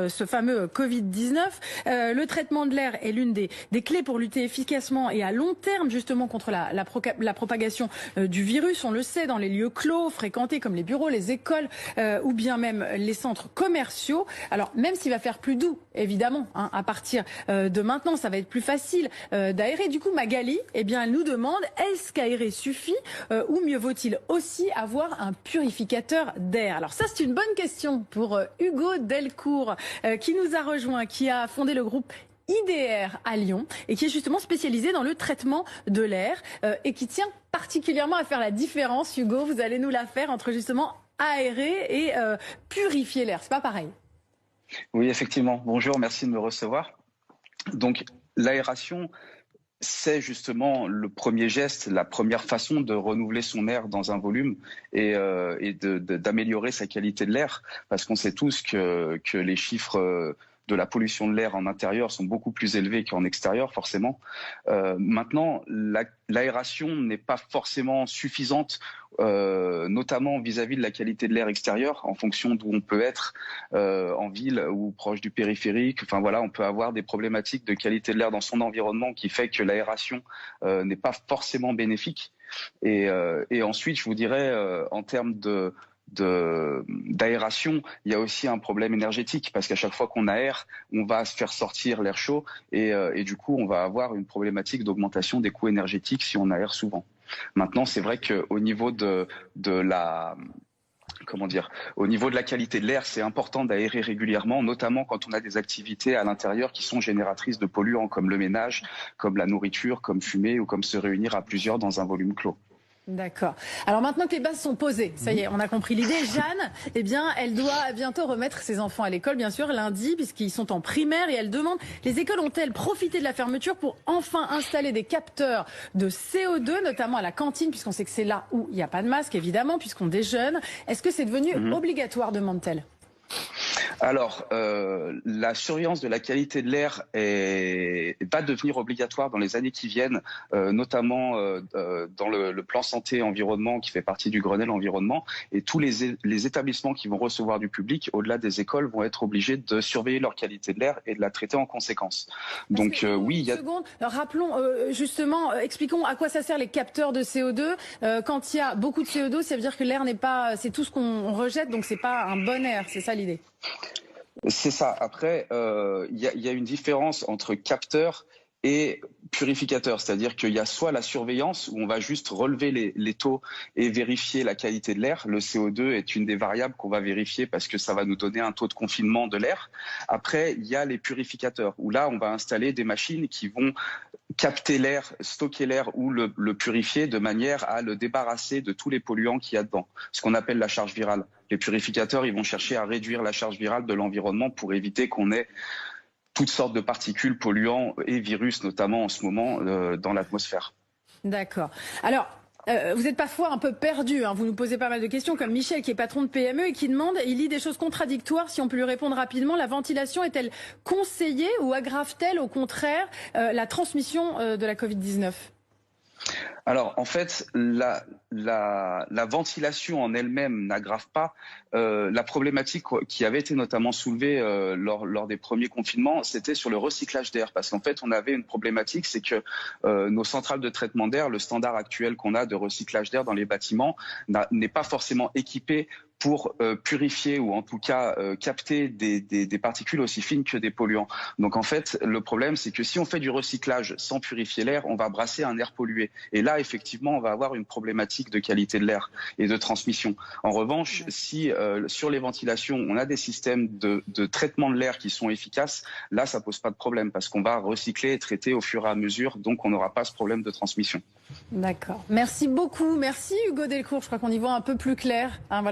ce fameux Covid-19. Le traitement de l'air est l'une des clés pour lutter efficacement et à long terme justement contre la propagation du virus. On le sait, dans les lieux clos, fréquentés comme les bureaux, les écoles ou bien même les centres commerciaux. Alors même s'il va faire plus doux, évidemment, à partir de maintenant, ça va être plus facile d'aérer. Du coup, Magali, eh bien, elle nous demande, est-ce qu'aérer suffit ou mieux vaut-il aussi avoir un purificateur d'air? Alors ça, c'est une bonne question pour Hugo Delcourt, qui nous a rejoint, qui a fondé le groupe IDR à Lyon et qui est justement spécialisé dans le traitement de l'air et qui tient particulièrement à faire la différence. Hugo, vous allez nous la faire entre justement aérer et purifier l'air. C'est pas pareil. Oui, effectivement. Bonjour, merci de me recevoir. Donc, l'aération, c'est justement le premier geste, la première façon de renouveler son air dans un volume et d'améliorer sa qualité de l'air, parce qu'on sait tous que les chiffres de la pollution de l'air en intérieur sont beaucoup plus élevés qu'en extérieur, forcément. Maintenant, l'aération n'est pas forcément suffisante, notamment vis-à-vis de la qualité de l'air extérieur, en fonction d'où on peut être, en ville ou proche du périphérique. Enfin voilà, on peut avoir des problématiques de qualité de l'air dans son environnement qui fait que l'aération n'est pas forcément bénéfique. Et ensuite, je vous dirais, en termes d'aération, il y a aussi un problème énergétique, parce qu'à chaque fois qu'on aère, on va se faire sortir l'air chaud et du coup on va avoir une problématique d'augmentation des coûts énergétiques si on aère souvent. Maintenant, c'est vrai qu'au niveau au niveau de la qualité de l'air, c'est important d'aérer régulièrement, notamment quand on a des activités à l'intérieur qui sont génératrices de polluants, comme le ménage, comme la nourriture, comme fumer ou comme se réunir à plusieurs dans un volume clos. D'accord. Alors maintenant que les bases sont posées, ça y est, on a compris l'idée. Jeanne, eh bien, elle doit bientôt remettre ses enfants à l'école, bien sûr, lundi, puisqu'ils sont en primaire. Et elle demande, les écoles ont-elles profité de la fermeture pour enfin installer des capteurs de CO2, notamment à la cantine, puisqu'on sait que c'est là où il n'y a pas de masque, évidemment, puisqu'on déjeune. Est-ce que c'est devenu obligatoire, demande-t-elle? Alors, la surveillance de la qualité de l'air va devenir obligatoire dans les années qui viennent, notamment dans le plan santé-environnement qui fait partie du Grenelle environnement. Et tous les établissements qui vont recevoir du public, au-delà des écoles, vont être obligés de surveiller leur qualité de l'air et de la traiter en conséquence. Donc oui, il y a... Seconde, rappelons justement, expliquons à quoi ça sert les capteurs de CO2. Quand il y a beaucoup de CO2, ça veut dire que l'air n'est pas... C'est tout ce qu'on rejette, donc c'est pas un bon air, c'est ça l'idée? C'est ça. Après, il y a une différence entre capteur et purificateur, c'est-à-dire qu'il y a soit la surveillance où on va juste relever les taux et vérifier la qualité de l'air. Le CO2 est une des variables qu'on va vérifier parce que ça va nous donner un taux de confinement de l'air. Après, il y a les purificateurs où là, on va installer des machines qui vont capter l'air, stocker l'air ou le purifier de manière à le débarrasser de tous les polluants qu'il y a dedans, ce qu'on appelle la charge virale. Les purificateurs, ils vont chercher à réduire la charge virale de l'environnement pour éviter qu'on ait toutes sortes de particules polluants et virus, notamment en ce moment, dans l'atmosphère. D'accord. Alors, vous êtes parfois un peu perdu, hein. Vous nous posez pas mal de questions, comme Michel qui est patron de PME et qui demande, il lit des choses contradictoires, si on peut lui répondre rapidement. La ventilation est-elle conseillée ou aggrave-t-elle au contraire la transmission de la Covid-19 ? Alors, en fait, la ventilation en elle-même n'aggrave pas. La problématique qui avait été notamment soulevée lors des premiers confinements, c'était sur le recyclage d'air. Parce qu'en fait, on avait une problématique, c'est que nos centrales de traitement d'air, le standard actuel qu'on a de recyclage d'air dans les bâtiments, n'est pas forcément équipé pour purifier ou en tout cas capter des particules aussi fines que des polluants. Donc en fait, le problème, c'est que si on fait du recyclage sans purifier l'air, on va brasser un air pollué. Et là, effectivement, on va avoir une problématique de qualité de l'air et de transmission. En revanche, si sur les ventilations, on a des systèmes de traitement de l'air qui sont efficaces, là, ça pose pas de problème parce qu'on va recycler et traiter au fur et à mesure, donc on n'aura pas ce problème de transmission. D'accord. Merci beaucoup. Merci Hugo Delcourt. Je crois qu'on y voit un peu plus clair. Hein, voilà.